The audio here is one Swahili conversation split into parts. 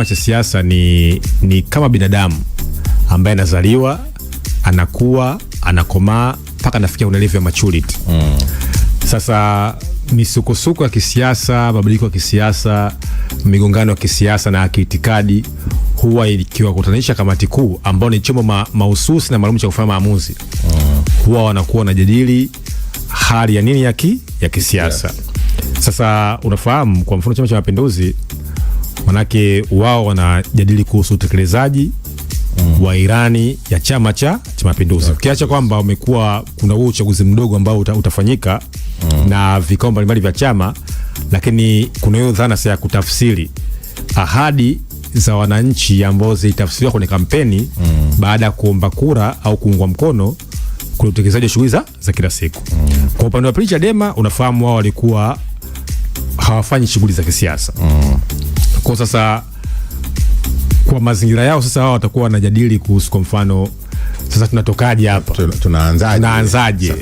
cha siasa ni kama binadamu ambaye anazaliwa, anakuwa, anakomaa mpaka anafikia level ya maturity. Sasa misukosuko ya kisiasa, mabadiliko ya kisiasa, migongano ya kisiasa na kiitikadi huwa ikiwakutanisha kamati kuu ambao ni chombo mahususi na maalum cha kufanya maamuzi. Huwa wanakuwa wanajadili hali ya nini ya kisiasa. Sasa unafahamu kwa mfano Chama cha Mapinduzi manake wao wanajadili kuhusu utekelezaji wa Irani ya Chama cha Mapinduzi. Ukiacha kwamba umekuwa kuna huo uchaguzi mdogo ambao utafanyika na vikao mbalimbali vya chama, lakini kuna hiyo dhana ya kutafsiri ahadi za wananchi ambao zitafsiriwa kwenye kampeni baada ya kuomba kura au kuungwa mkono kwa utekelezaji wa shughuli za kila siku. Kwa upande wa Chadema unafahamu wao walikuwa hawafanyi shughuli za kisiasa. Kwa sasa kwa mazingira yao sasa wao watakuwa wanajadili kuhusu kwa mfano sasa tunatokaje hapa? Tunaanzaje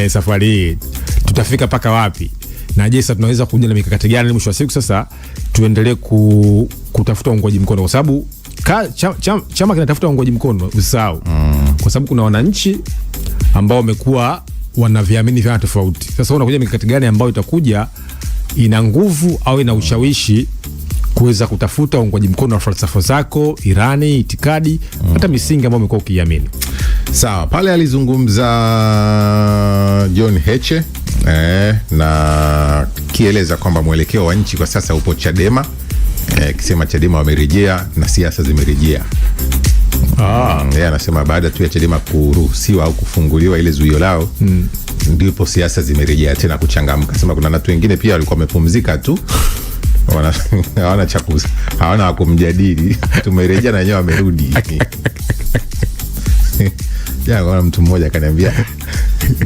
safari hii? Tutafika paka wapi? Na je, sasa tunaweza kuja na mikakati gani mwisho wa siku sasa tuendelee kutafuta uungwaji mkono, kwa sababu chama kinatafuta uungwaji mkono, usisahau. Kwa sababu kuna wananchi ambao wamekuwa wanaviamini vyama tofauti. Sasa unakuja mikakati gani ambayo itakuja ina nguvu au ina ushawishi kuweza kutafuta uungwaji mkono wa falsafa zako, Irani, itikadi, hata misingi ambayo umekuwa ukiamini. Sawa, pale alizungumza John Heche na kieleza kwamba mwelekeo wa nchi kwa sasa upo Chadema, kisema Chadema wamerejea na siasa zimerejea. Yeye anasema baada tu ya Chadema kuruhusiwa au kufunguliwa ile zuio lao, ndipo siasa zimerejea tena kuchangamka. Sema kuna watu wengine pia walikuwa wamepumzika tu. Hawana chakuza, hawana wakumjadili. Tumerejea na wenyewe wamerudi. Kuna mtu mmoja akaniambia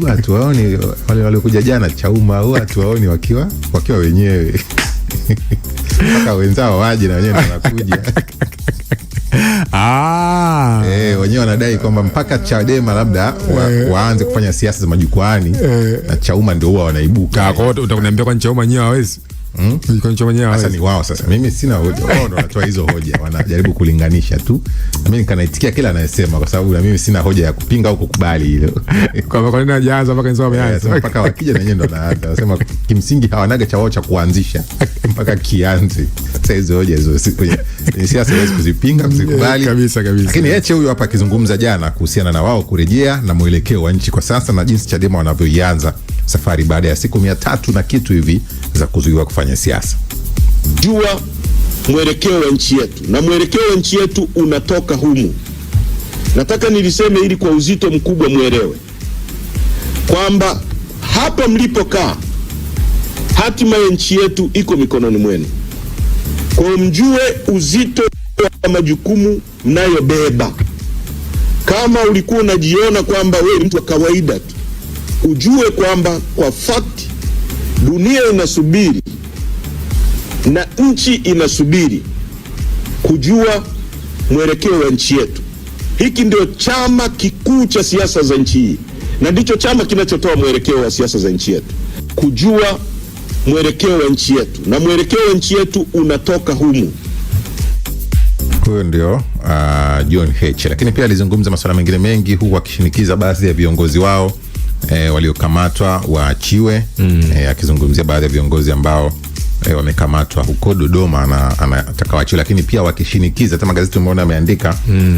watu waoni wale walikuja jana Chauma, watu waoni wakiwa wenyewe. Mpaka wenzao waje na wenyewe wanakuja. Wenyewe wanadai kwamba mpaka Chadema labda waanze kufanya siasa za majukwaani na Chauma ndio huwa wanaibuka. Kwa hiyo utakuniambia kwa Chauma nyewe hawezi? Sasa ni wao sasa. Mimi sina hoja. Wao ndio wanatoa hizo hoja. Wanajaribu kulinganisha tu. Na mimi nikanaitikia kila anayesema kwa sababu na mimi sina hoja ya kupinga au kukubali hilo. Kwa nini hajaanza mpaka ndio wameanza? Mpaka wakija na nyendo na hata wanasema kimsingi hawanaga cha wao cha kuanzisha mpaka kianze. Sasa hizo hoja hizo kwenye siasa hizo kuzipinga, kuzikubali kabisa. Lakini Heche huyu hapa akizungumza jana kuhusiana na wao kurejea na mwelekeo wa nchi kwa sasa na jinsi Chadema wanavyoianza safari baada ya siku 300 na kitu hivi za kuzuiwa kufanya siasa. Jua mwelekeo wa nchi yetu, na mwelekeo wa nchi yetu unatoka humu. Nataka niliseme ili kwa uzito mkubwa mwelewe kwamba hapa mlipokaa hatima ya nchi yetu iko mikononi mwenu. Kwa mjue uzito wa majukumu mnayobeba. Kama ulikuwa unajiona kwamba wewe mtu wa kawaida tu, ujue kwamba kwa fact dunia inasubiri na nchi inasubiri kujua mwelekeo wa nchi yetu. Hiki ndio chama kikuu cha siasa za nchi hii, na ndicho chama kinachotoa mwelekeo wa siasa za nchi yetu. Kujua mwelekeo wa nchi yetu, na mwelekeo wa nchi yetu unatoka humu. Huyo ndio John Heche. Lakini pia alizungumza masuala mengine mengi, huku akishinikiza baadhi ya viongozi wao waliokamatwa waachiwe. Akizungumzia baadhi ya viongozi ambao wamekamatwa huko Dodoma na anataka waachiwe, lakini pia wakishinikiza, hata magazeti tumeona ameandika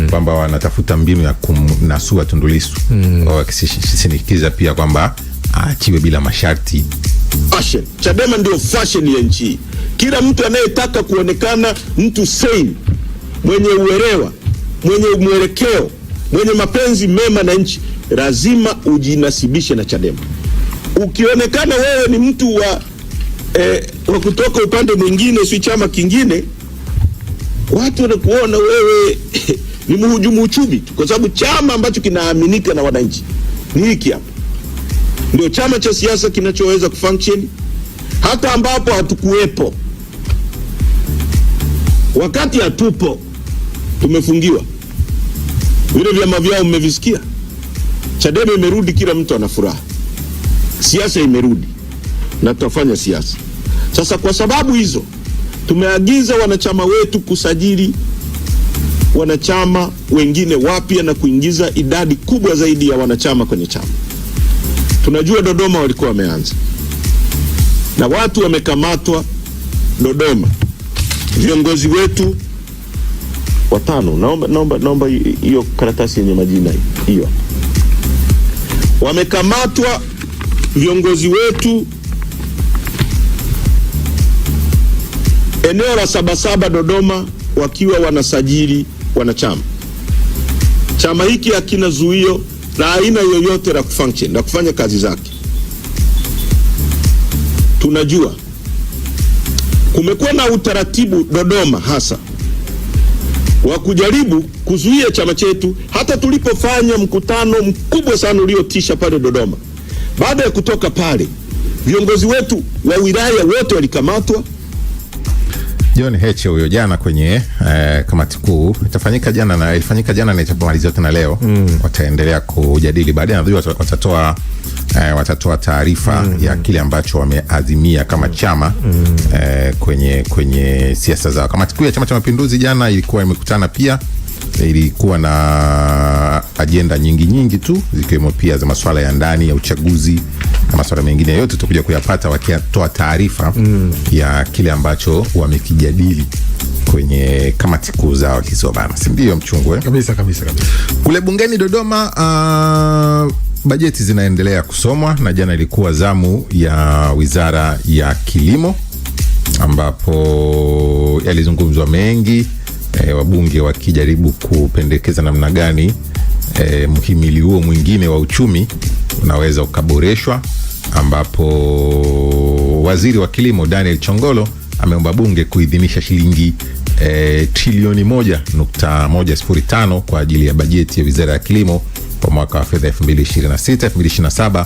kwamba wanatafuta mbinu ya kumnasua Tundu Lissu. Wakishinikiza pia kwamba aachiwe bila masharti. Fashion. Chadema ndio fashion ya nchi. Kila mtu anayetaka kuonekana mtu sane, mwenye uelewa, mwenye mwelekeo, mwenye mapenzi mema na nchi, lazima ujinasibishe na Chadema. Ukionekana wewe ni mtu wa kutoka upande mwingine, si chama kingine, watu wanakuona wewe ni mhujumu uchumi tu, kwa sababu chama ambacho kinaaminika na wananchi ni hiki hapa. Ndio chama cha siasa kinachoweza kufunction hata ambapo hatukuwepo. Wakati hatupo tumefungiwa. Vile vyama vyao mmevisikia. Chadema imerudi, kila mtu ana furaha. Siasa imerudi na tutafanya siasa. Sasa kwa sababu hizo Tumeagiza wanachama wetu kusajili wanachama wengine wapya na kuingiza idadi kubwa zaidi ya wanachama kwenye chama. Tunajua Dodoma walikuwa wameanza na watu wamekamatwa Dodoma. Viongozi wetu watano, naomba hiyo karatasi yenye majina hiyo. Wamekamatwa viongozi wetu eneo la Sabasaba Dodoma wakiwa wanasajili wanachama. Chama hiki hakina zuio na aina yoyote la kufunction na kufanya kazi zake. Tunajua kumekuwa na utaratibu Dodoma hasa wa kujaribu kuzuia chama chetu, hata tulipofanya mkutano mkubwa sana uliotisha pale Dodoma. Baada ya kutoka pale, viongozi wetu wa wilaya wote walikamatwa. John Heche huyo jana kwenye kamati kuu ilifanyika jana na itapomalizwa tena leo. Wataendelea kujadili baadaye, nadhani watatoa taarifa ya kile ambacho wameazimia kama chama kwenye siasa zao. Kamati kuu ya Chama cha Mapinduzi jana ilikuwa imekutana pia, ilikuwa na ajenda nyingi tu, zikiwemo pia za masuala ya ndani ya uchaguzi na masuala mengine yote tutakuja kuyapata wakitoa taarifa ya kile ambacho wamekijadili kwenye kamati kuu zao kisobana. Si ndio Mchungwe? Kabisa. Kule bungeni Dodoma, bajeti zinaendelea kusomwa na jana ilikuwa zamu ya Wizara ya Kilimo ambapo yalizungumzwa mengi, wabunge wakijaribu kupendekeza namna gani mhimili huo mwingine wa uchumi unaweza ukaboreshwa, ambapo Waziri wa Kilimo Daniel Chongolo ameomba bunge kuidhinisha shilingi trilioni 1.105 kwa ajili ya bajeti ya Wizara ya Kilimo kwa mwaka wa fedha 2026-2027,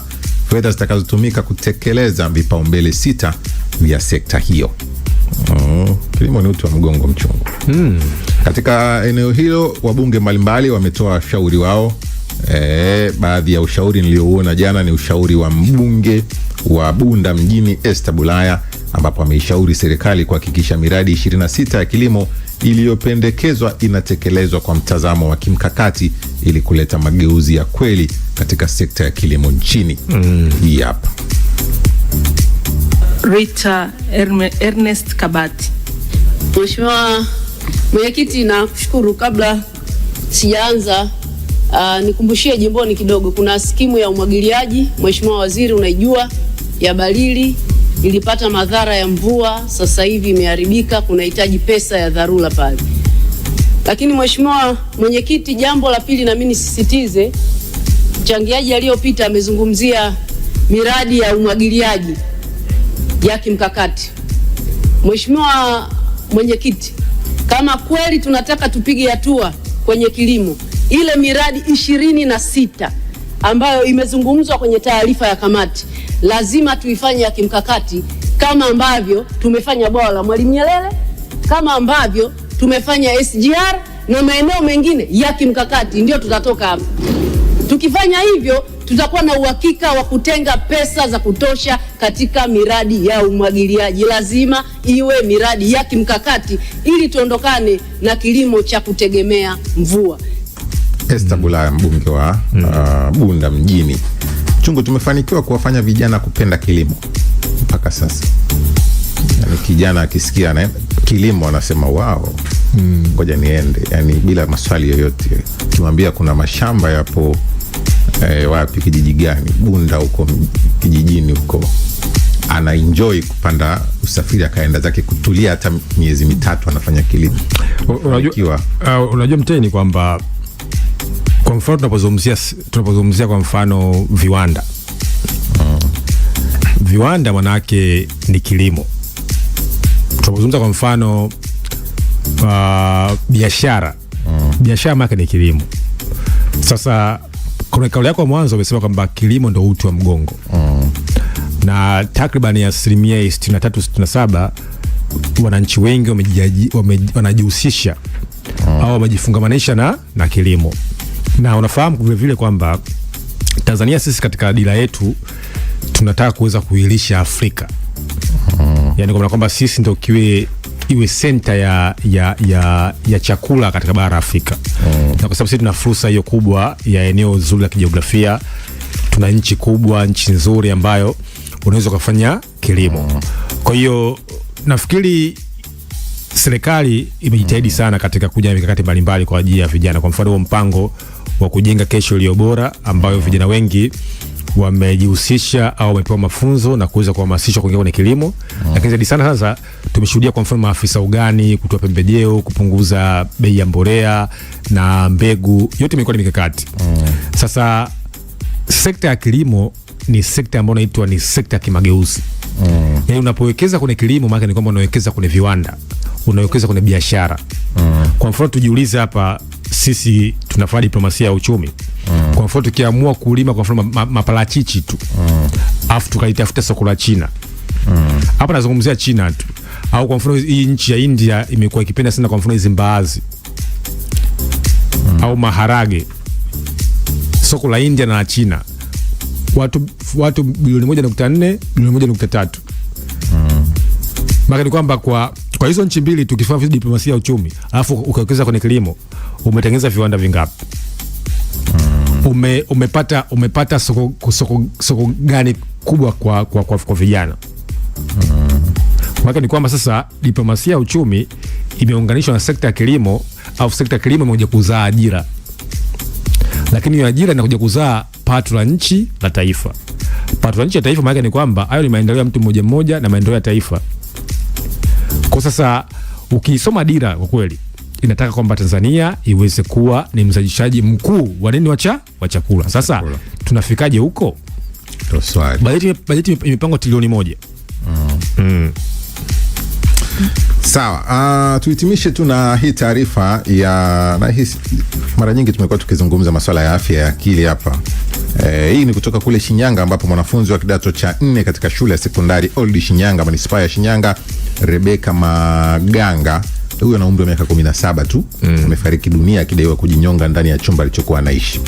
fedha zitakazotumika kutekeleza vipaumbele 6 vya sekta hiyo. Kilimo ni uti wa mgongo Mchungu. Katika eneo hilo wabunge mbalimbali wametoa ushauri wao. Baadhi ya ushauri niliouona jana ni ushauri wa mbunge wa Bunda mjini Esther Bulaya, ambapo ameishauri serikali kuhakikisha miradi 26 ya kilimo iliyopendekezwa inatekelezwa kwa mtazamo wa kimkakati ili kuleta mageuzi ya kweli katika sekta ya kilimo nchini. Hii hapa. Rita Ernest Kabati. Mheshimiwa Mwenyekiti, na kushukuru. Kabla sijaanza nikumbushie jimboni kidogo, kuna skimu ya umwagiliaji, Mheshimiwa Waziri unaijua, ya Balili ilipata madhara ya mvua, sasa hivi imeharibika, kunahitaji pesa ya dharura pale. Lakini Mheshimiwa Mwenyekiti, jambo la pili na mimi nisisitize, mchangiaji aliyopita amezungumzia miradi ya umwagiliaji ya kimkakati. Mheshimiwa Mwenyekiti, kama kweli tunataka tupige hatua kwenye kilimo, ile miradi 26 ambayo imezungumzwa kwenye taarifa ya kamati lazima tuifanye ya kimkakati, kama ambavyo tumefanya bwawa la Mwalimu Nyerere, kama ambavyo tumefanya SGR na maeneo mengine ya kimkakati. Ndio tutatoka hapa. Tukifanya hivyo tutakuwa na uhakika wa kutenga pesa za kutosha katika miradi ya umwagiliaji. Lazima iwe miradi ya kimkakati ili tuondokane na kilimo cha kutegemea mvua. Esther Bulaya, mbunge wa Bunda mjini. Chungu, tumefanikiwa kuwafanya vijana kupenda kilimo mpaka sasa. Yani kijana akisikia na kilimo anasema wao, ngoja niende, yani bila maswali yoyote. Kimwambia kuna mashamba yapo wapi, kijiji gani, Bunda huko kijijini huko, ana enjoy kupanda usafiri akaenda zake kutulia, hata miezi 3 anafanya kilimo. Unajua mteni kwamba kwa mfano tunapozungumzia kwa mfano viwanda. Viwanda manake ni kilimo. Tunapozungumza kwa mfano biashara. Biashara manake ni kilimo. Sasa kuna kauli yako mwanzo umesema kwamba kilimo ndio uti wa mgongo. Na takriban 63-67 wananchi wengi wanajihusisha au wamejifungamanisha na kilimo. Na unafahamu vile vile kwamba Tanzania sisi katika dira yetu tunataka kuweza kuilisha Afrika. Yani kwamba sisi ndio iwe center ya chakula katika bara Afrika. Na kwa sababu sisi tuna fursa hiyo kubwa ya eneo zuri la kijiografia, tuna nchi kubwa, nchi nzuri ambayo unaweza kufanya kilimo. Kwa hiyo nafikiri serikali imejitahidi sana katika kuja mikakati mbalimbali kwa ajili ya vijana. Kwa mfano mpango wa kujenga kesho iliyo bora, ambayo vijana wengi wamejihusisha au wamepewa mafunzo na kuweza kuhamasishwa kuingia kwenye kilimo. Lakini zaidi sana sasa tumeshuhudia kwa mfano maafisa ugani kutoa pembejeo, kupunguza bei ya mbolea na mbegu, yote imekuwa ni mikakati. Sasa sekta ya kilimo ni sekta ambayo inaitwa ni sekta ya kimageuzi. Yaani unapowekeza kwenye kilimo maana ni kwamba unawekeza kwenye viwanda, unawekeza kwenye biashara. Kwa mfano tujiulize hapa, sisi tunafanya diplomasia ya uchumi. Kwa mfano tukiamua kulima kwa mfano maparachichi tu, afu tukaitafuta soko la China. Hapa nazungumzia China tu. Au kwa mfano hii nchi ya India imekuwa ikipenda sana kwa mfano hizo mbaazi. Au maharage. Soko la India na la China. Watu bilioni 1.4, bilioni 1.3. Maana ni kwamba kwa hizo nchi mbili tukifanya diplomasia ya uchumi, alafu ukawekeza kwenye kilimo, umetengeneza viwanda vingapi? Umepata soko gani kubwa kwa vijana? Maana ni kwamba sasa diplomasia ya uchumi imeunganishwa na sekta ya kilimo, au sekta ya kilimo imekuja kuzaa ajira. Lakini hiyo ajira inakuja kuzaa pato la nchi la taifa. Pato la nchi ya taifa maana ni kwamba hayo ni maendeleo ya mtu mmoja mmoja na maendeleo ya taifa. Kwa sasa ukisoma dira kwa kweli inataka kwamba Tanzania iweze kuwa ni mzalishaji mkuu wa nini wa chakula. Sasa tunafikaje huko? Bajeti imepangwa trilioni 1. Sawa, tuhitimishe tu na hii taarifa na hii mara nyingi tumekuwa tukizungumza masuala ya afya ya akili hapa. Hii ni kutoka kule Shinyanga, ambapo mwanafunzi wa kidato cha 4 katika shule ya sekondari Old Shinyanga, manispaa ya Shinyanga, Rebeka Maganga, huyo ana umri wa miaka 17 tu, amefariki dunia akidaiwa kujinyonga ndani ya chumba alichokuwa anaishi.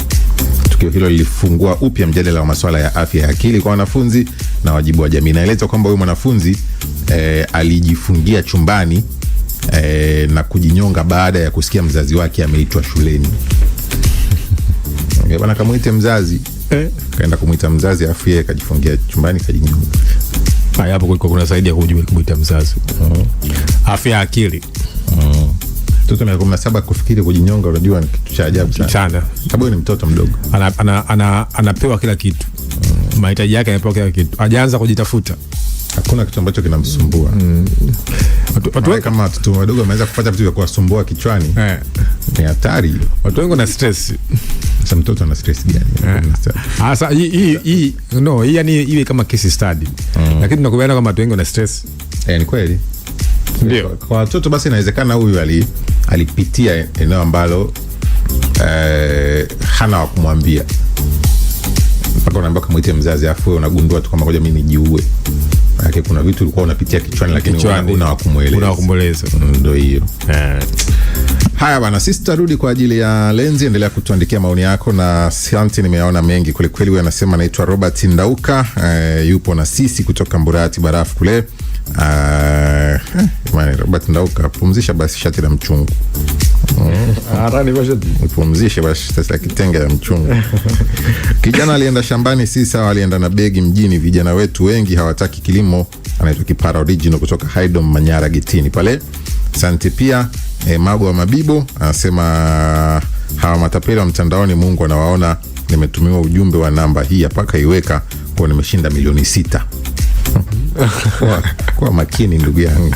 Tukio hilo lilifungua upya mjadala wa masuala ya afya ya akili kwa wanafunzi na wajibu wa jamii. Naeleza kwamba huyu mwanafunzi alijifungia chumbani na kujinyonga baada ya kusikia mzazi wake ameitwa shuleni. Bwana kamuite mzazi, kaenda kumuita mzazi, afu yeye kajifungia chumbani kajinyonga. Hapo kulikuwa kuna zaidi ya kumuita mzazi. Afya ya akili. Mtoto miaka 17 kufikiri kujinyonga, unajua ni kitu cha ajabu sana. Sababu ni mtoto mdogo. Anapewa kila kitu. Mahitaji yake anapewa kila kitu. Hajaanza kujitafuta. Hakuna kitu ambacho kinamsumbua. Watu kama watoto wadogo wameweza kupata vitu vya kuwasumbua kichwani. Ni hatari. Watu wengi wana stress. Sasa mtoto ana stress gani? Sasa hii yani iwe kama case study. Lakini tunakubaliana kwamba watu wengi wana stress. Ni kweli. Ndio. Kwa watoto basi inawezekana huyu alipitia eneo ambalo hana wa kumwambia. Mpaka unaambia kumuite mzazi, afu wewe unagundua tu kama ngoja mimi nijiue. Maana kuna vitu ulikuwa unapitia kichwani lakini una wa kumueleza. Ndio hiyo. Haya bana, sisi tutarudi kwa ajili ya Lenzi. Endelea kutuandikia maoni yako, na asante, nimeona mengi kweli kweli. Huyu anasema anaitwa Robert Ndauka, yupo na sisi kutoka Mburati Barafu kule. Robert Ndauka, pumzisha basi shati la mchungu. Pumzisha basi sasa kitenge la mchungu. Kijana alienda shambani, si sawa alienda na begi mjini. Vijana wetu wengi hawataki kilimo. Anaitwa Kipara Original kutoka Haydom Manyara Gitini pale. Asante pia. Mago wa Mabibo anasema hawa matapeli wa mtandaoni Mungu anawaona. Nimetumiwa ujumbe wa namba hii hapa, kaiweka kwa nimeshinda milioni 6. Kwa makini ndugu yangu.